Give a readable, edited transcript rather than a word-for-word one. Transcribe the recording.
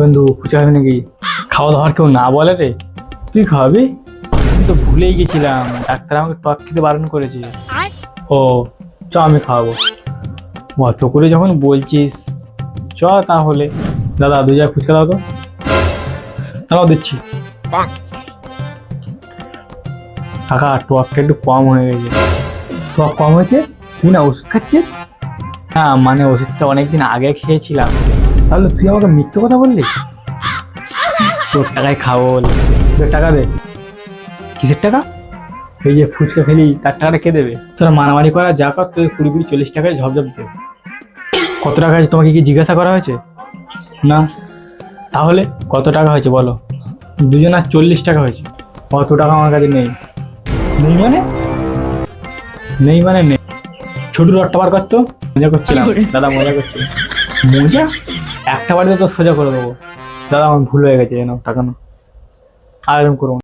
বন্ধু ফুচকা খাবি নাকি? খাওয়া দাওয়ার কেউ না বলে রে। তুই খাওয়াবি? আমি তো ভুলেই গেছিলাম, ডাক্তার আমাকে টক খেতে বারণ করেছে। ও চ, আমি খাওয়াবো। অত করে যখন বলছিস চ তাহলে। দাদা 2 জায়গায় ফুচকা দাও তো। তাও দিচ্ছি। কাকা টকটা একটু কম হয়ে গেছে। টক কম হয়েছে? তুই না ওষুধ খাচ্ছিস? হ্যাঁ মানে ওষুধটা অনেকদিন আগে খেয়েছিলাম। তাহলে তুই আমাকে মিথ্যে কথা বললি? তোর টাকায় খাবো বলে। টাকা দে। কিসের টাকা? এই যে ফুচকা খেলি তার টাকাটা কে দেবে? তোরা মারামারি করা যা কর, তুই 20-40 টাকায় ঝপঝপ দে। কত টাকা আছে তোমাকে কি জিজ্ঞাসা করা হয়েছে? না। তাহলে কত টাকা হয়েছে বলো? দুজনার 40 টাকা হয়েছে। অত টাকা আমার কাছে নেই। নেই মানে? নেই মানে নেই। ছোট রডটা বার করতো। মজা করছিলাম দাদা, মজা করছিলাম। মজা? একটা বাড়িতে তো সোজা করে দেবো। দাদা আমার ভুল হয়ে গেছে, টাকা না। আর এরকম করবো না।